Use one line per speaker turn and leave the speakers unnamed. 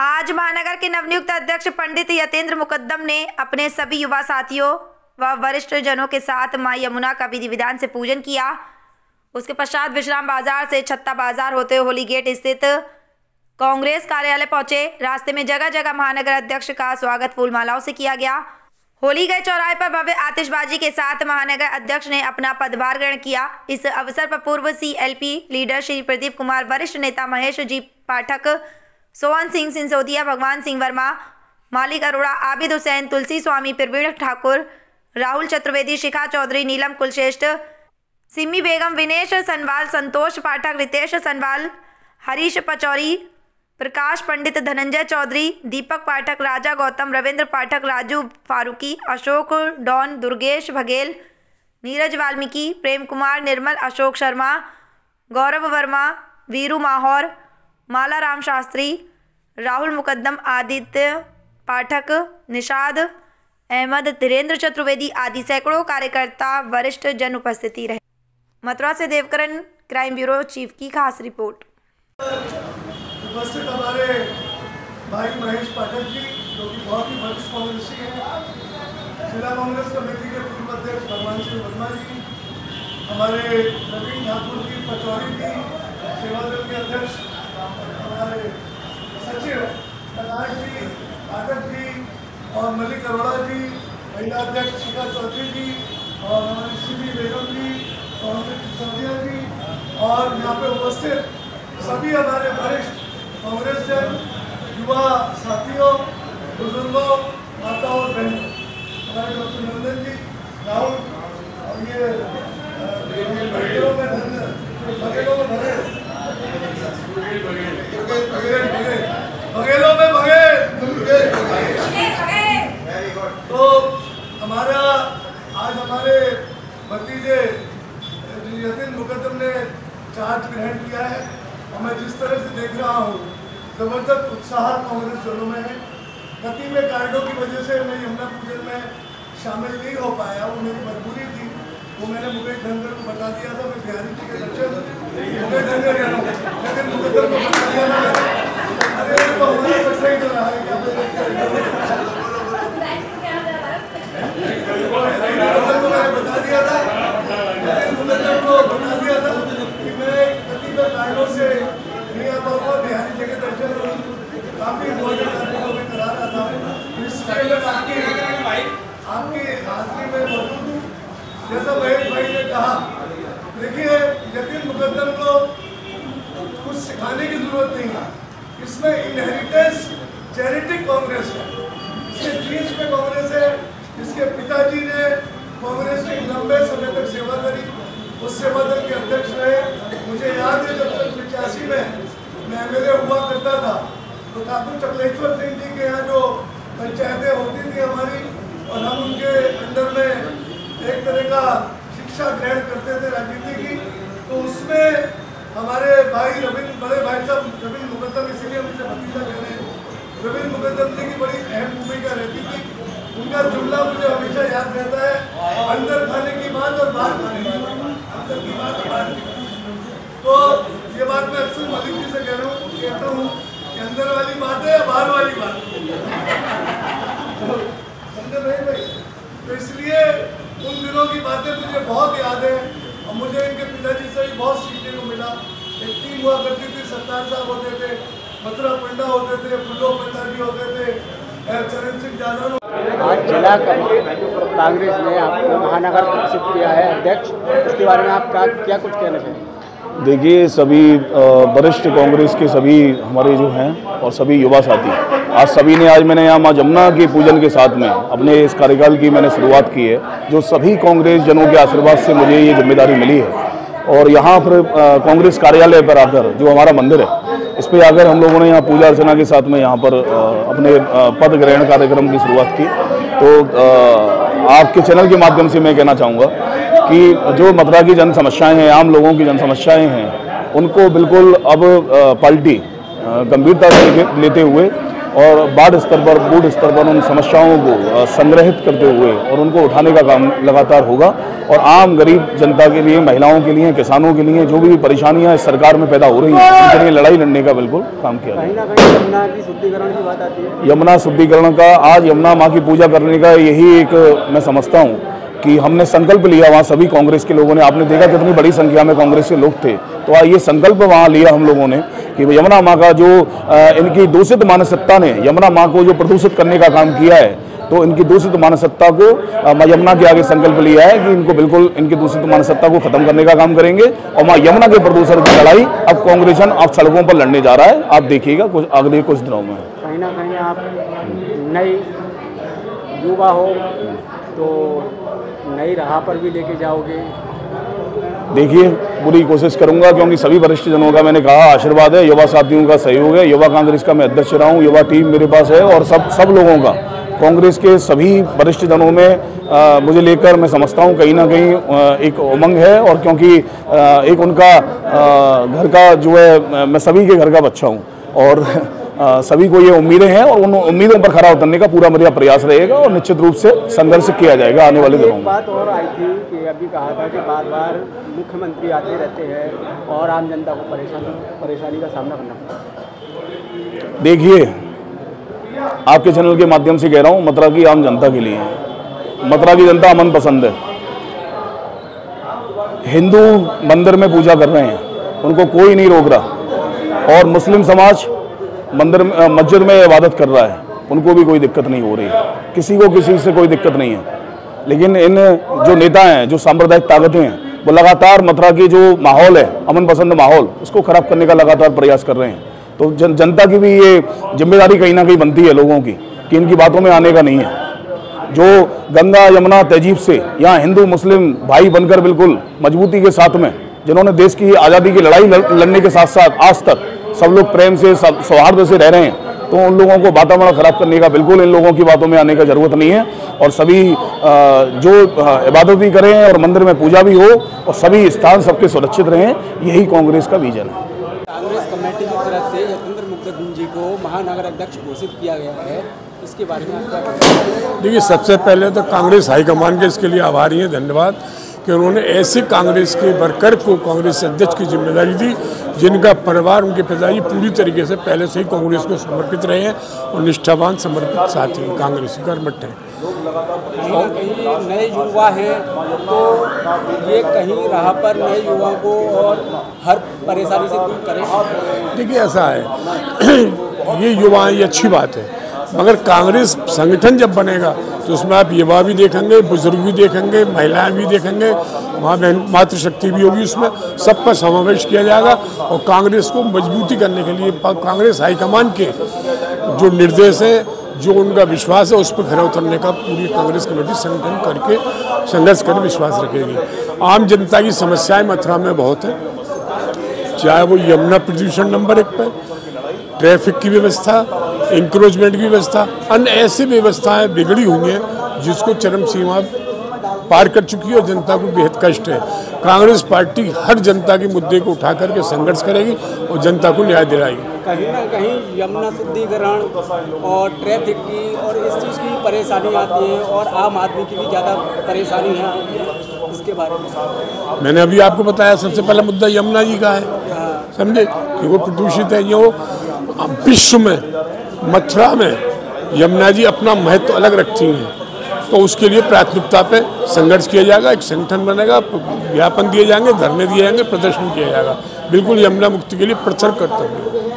आज महानगर के नवनियुक्त अध्यक्ष पंडित यतेंद्र मुकद्दम ने अपने सभी युवा साथियों व वरिष्ठ जनों के साथ मां यमुना का विधि विधान से पूजन किया। उसके पश्चात विश्राम बाजार से छत्ता बाजार होते हुए होली गेट स्थित कांग्रेस कार्यालय पहुंचे। रास्ते में जगह जगह महानगर अध्यक्ष का स्वागत फूल मालाओं से किया गया। होली गए चौराहे पर भव्य आतिशबाजी के साथ महानगर अध्यक्ष ने अपना पदभार ग्रहण किया। इस अवसर पर पूर्व CLP लीडर श्री प्रदीप कुमार, वरिष्ठ नेता महेश जी पाठक, सोहन सिंह सिंसोदिया, भगवान सिंह वर्मा, मालिक अरोड़ा, आबिद हुसैन, तुलसी स्वामी, प्रवीण ठाकुर, राहुल चतुर्वेदी, शिखा चौधरी, नीलम कुलश्रेष्ठ, सिमी बेगम, विनेश सनवाल, संतोष पाठक, रितेश सनवाल, हरीश पचौरी, प्रकाश पंडित, धनंजय चौधरी, दीपक पाठक, राजा गौतम, रविंद्र पाठक, राजू फारूकी, अशोक डॉन, दुर्गेश बघेल, नीरज वाल्मीकि, प्रेम कुमार, निर्मल, अशोक शर्मा, गौरव वर्मा, वीरू माहौर, माला राम शास्त्री, राहुल मुकद्दम, आदित्य पाठक, निषाद अहमद, धीरेन्द्र चतुर्वेदी आदि सैकड़ों कार्यकर्ता वरिष्ठ जन उपस्थिति रहे। मथुरा से देवकरण, क्राइम ब्यूरो चीफ की खास रिपोर्ट।
उपस्थित हमारे भाई महेश पाठक जी, जो कि बहुत ही वरिष्ठ कांग्रेसी हैं, जिला कांग्रेस कमेटी के पूर्व अध्यक्ष भगवान सिंह वर्मा जी, हमारे प्रवीण ठाकुर जी, पचौरी जी, सेवा दल के अध्यक्ष हमारे सचिव प्रकाश जी, पाठक जी और मलिक अरोड़ा जी, महिला अध्यक्ष शिखा चौधरी जी और हमारी सिमी बेगम जी और सिंसोदिया जी और यहाँ पे उपस्थित सभी हमारे वरिष्ठ कांग्रेस जन, युवा साथियों, बुजुर्गों, माताओं और बहनों, हमारे डॉक्टर नंदन जी, राहुल और ये बघेलों में तो हमारा आज हमारे भतीजे यतेंद्र मुकद्दम ने चार्ज ग्रहण किया है और मैं जिस तरह से देख रहा हूँ जबरदस्त उत्साह कांग्रेस जनों में है। गति में कार्डों की वजह से मैं यमुना पूजन में शामिल नहीं हो पाया, वो मेरी मजबूरी थी। वो मैंने मुकेश धनगर को बता दिया था, मैं बिहारी जी के दर्शन मुकेश धनगर लेकिन मुकद्दम को बता दिया था। अरे तो हमारा बच्चा ही तो रहा है मैंने बता दिया था, मुकद्दम को बता दिया था कि मैं गति में कार्डों से नहीं आ पाऊंगा। बिहारी जी के दर्शन काफी भोजन कार्यों में करा रहा था, इसलिए आपकी हाजिरी में मौजूद हूँ। जैसा महेश भाई ने कहा, देखिए यतेंद्र मुकद्दम को कुछ सिखाने की जरूरत नहीं है, इसमें इनहेरिटेंस जेनेटिक कांग्रेस है, इसके जीन्स में कांग्रेस है। इसके पिताजी ने कांग्रेस की लंबे समय तक सेवा करी, उस सेवा दल के अध्यक्ष रहे। मुझे याद है जब 85 में मैं MLA हुआ करता था तो ठाकुर चकलेश्वर सिंह जी के यहाँ जो पंचायतें होती थी हमारी, और हम उनके अंडर में एक तरह का शिक्षा ग्रहण करते थे राजनीति की, तो उसमें हमारे भाई बड़े भाई साहब रविंद्र मुकद्दम, इसीलिए मुझे भतीजा कह रहे हैं, रविंद्र मुकद्दम जी की बड़ी अहम भूमिका रहती थी। उनका जुमला मुझे हमेशा याद रहता है, अंदर खाने की बात और बाहर खाने की बात, अंदर की बात और बाहर की बात। तो ये बात मैं अक्सर मलिक जी से कहता हूँ कि अंदर वाली बात है या बाहर वाली बात, समझे भाई? तो इसलिए उन दिनों की बातें मुझे बहुत याद है और मुझे इनके पिताजी से भी बहुत सीखने को मिला। एक टीम हुआ करती थी, सत्तार साहब होते थे, मथुरा पंडा होते थे, फुल्लो पंडा जी होते थे, चरण सिंह जादव।
आज जिला कांग्रेस ने आपको महानगर घोषित किया है अध्यक्ष, इसके बारे में आप क्या कुछ कहना चाहेंगे?
देखिए, सभी वरिष्ठ कांग्रेस के सभी हमारे जो हैं और सभी युवा साथी, आज सभी ने, आज मैंने यहाँ माँ यमुना के पूजन के साथ में अपने इस कार्यकाल की मैंने शुरुआत की है, जो सभी कांग्रेस जनों के आशीर्वाद से मुझे ये जिम्मेदारी मिली है। और यहाँ पर कांग्रेस कार्यालय पर आकर, जो हमारा मंदिर है, इस पर आकर हम लोगों ने यहाँ पूजा अर्चना के साथ में यहाँ पर अपने पद ग्रहण कार्यक्रम की शुरुआत की। तो आपके चैनल के माध्यम से मैं कहना चाहूँगा कि जो मथुरा की जन समस्याएं हैं, आम लोगों की जन समस्याएं हैं, उनको बिल्कुल अब पार्टी गंभीरता से लेते हुए और वार्ड स्तर पर, बूथ स्तर पर उन समस्याओं को संग्रहित करते हुए और उनको उठाने का काम लगातार होगा। और आम गरीब जनता के लिए, महिलाओं के लिए, किसानों के लिए जो भी परेशानियां इस सरकार में पैदा हो रही हैं, उनके लिए लड़ाई लड़ने का बिल्कुल काम किया जाए।
कहीं ना कहीं यमुना की शुद्धिकरण की बात आती है।
यमुना शुद्धिकरण का, आज यमुना माँ की पूजा करने का यही एक मैं समझता हूँ कि हमने संकल्प लिया वहाँ सभी कांग्रेस के लोगों ने। आपने देखा कितनी बड़ी संख्या में कांग्रेस के लोग थे। तो ये संकल्प वहाँ लिया हम लोगों ने कि यमुना माँ का जो इनकी दूषित मानसिकता ने यमुना माँ को जो प्रदूषित करने का काम किया है, तो इनकी दूषित मानसिकता को माँ यमुना के आगे संकल्प लिया है कि इनको बिल्कुल इनकी दूषित मानसिकता को खत्म करने का काम करेंगे। और माँ यमुना के प्रदूषण की लड़ाई अब कांग्रेस अब सड़कों पर लड़ने जा रहा है। आप देखिएगा अगले कुछ दिनों में।
कहीं ना कहीं आप नई युवा हो तो नई राह पर भी लेके जाओगे।
देखिए, पूरी कोशिश करूंगा, क्योंकि सभी वरिष्ठ जनों का मैंने कहा आशीर्वाद है, युवा साथियों का सहयोग है। युवा कांग्रेस का मैं अध्यक्ष रहा हूँ, युवा टीम मेरे पास है और सब लोगों का, कांग्रेस के सभी वरिष्ठ जनों में मुझे लेकर मैं समझता हूँ कहीं ना कहीं एक उमंग है। और क्योंकि एक उनका घर का जो है, मैं सभी के घर का बच्चा हूँ और सभी को ये उम्मीदें हैं और उन उम्मीदों पर खरा उतरने का पूरा मेरा प्रयास रहेगा और निश्चित रूप से संघर्ष किया जाएगा आने वाले दिनों में।
एक बात और आई थी कि अभी कहा था कि बार-बार मुख्यमंत्री आते रहते हैं और आम जनता को परेशानी का सामना करना पड़ता है।
देखिए, आपके चैनल के माध्यम से कह रहा हूँ, मथुरा की आम जनता के लिए, मथुरा की जनता अमन पसंद है। हिंदू मंदिर में पूजा कर रहे हैं, उनको कोई नहीं रोक रहा, और मुस्लिम समाज मंदिर मस्जिद में इबादत कर रहा है, उनको भी कोई दिक्कत नहीं हो रही, किसी को किसी से कोई दिक्कत नहीं है। लेकिन इन जो नेता हैं, जो सांप्रदायिक ताकतें हैं, वो लगातार मथुरा की जो माहौल है, अमन पसंद माहौल, उसको खराब करने का लगातार प्रयास कर रहे हैं। तो जनता की भी ये जिम्मेदारी कहीं ना कहीं बनती है लोगों की कि इनकी बातों में आने का नहीं है। जो गंगा यमुना तहजीब से यहाँ हिंदू मुस्लिम भाई बनकर बिल्कुल मजबूती के साथ में, जिन्होंने देश की आज़ादी की लड़ाई लड़ने के साथ साथ आज तक सब लोग प्रेम से, सौहार्द से रह रहे हैं, तो उन लोगों को वातावरण खराब करने का बिल्कुल इन लोगों की बातों में आने का जरूरत नहीं है। और सभी जो इबादत भी करें और मंदिर में पूजा भी हो और सभी स्थान सबके सुरक्षित रहें, यही कांग्रेस का विजन है।
कांग्रेस कमेटी की तरफ से यतेंद्र मुकद्दम जी को महानगर अध्यक्ष घोषित किया गया है, इसके बारे में आप क्या कहेंगे?
देखिए, सबसे पहले तो कांग्रेस हाईकमान के इसके लिए आभारी हैं, धन्यवाद कि उन्होंने ऐसे कांग्रेस के वर्कर को कांग्रेस अध्यक्ष की जिम्मेदारी दी जिनका परिवार, उनके पिताजी पूरी तरीके से पहले से ही कांग्रेस को समर्पित रहे हैं और निष्ठावान समर्पित साथी कांग्रेस कर्मठ हैं।
कहीं नए युवा हैं तो ये कहीं राह पर नए युवाओं को और हर परेशानी से दूर करें।
देखिए, ऐसा है ये युवा, ये अच्छी बात है, मगर कांग्रेस संगठन जब बनेगा तो उसमें आप युवा भी देखेंगे, बुजुर्ग भी देखेंगे, महिलाएं भी देखेंगे, वहाँ मातृशक्ति भी होगी, उसमें सबका समावेश किया जाएगा। और कांग्रेस को मजबूती करने के लिए कांग्रेस हाईकमान के जो निर्देश हैं, जो उनका विश्वास है, उस पर खरा उतरने का पूरी कांग्रेस कमेटी संगठन करके संघर्ष कर विश्वास रखेगी। आम जनता की समस्याएं मथुरा में बहुत है, चाहे वो यमुना प्रदूषण नंबर 1 पर, ट्रैफिक की व्यवस्था, इंक्रोचमेंट की व्यवस्था, अन्य ऐसी व्यवस्थाएं बिगड़ी हुई हैं जिसको चरम सीमा पार कर चुकी है और जनता को बेहद कष्ट है। कांग्रेस पार्टी हर जनता के मुद्दे को उठा करके संघर्ष करेगी और जनता को न्याय दिलाएगी।
कहीं ना कहीं यमुना शुद्धिकरण और ट्रैफिक की और इस चीज़ की परेशानी आती है और आम आदमी की भी ज़्यादा परेशानी है, इसके बारे में
मैंने अभी आपको बताया, सबसे पहला मुद्दा यमुना जी का है, समझे, कि वो प्रदूषित है। जो विश्व में मथुरा में यमुना जी अपना महत्व अलग रखती हैं, तो उसके लिए प्राथमिकता पे संघर्ष किया जाएगा, एक संगठन बनेगा, ज्ञापन दिए जाएंगे, धरने दिए जाएंगे, प्रदर्शन किया जाएगा। बिल्कुल यमुना मुक्ति के लिए प्रचार कर्तव्य।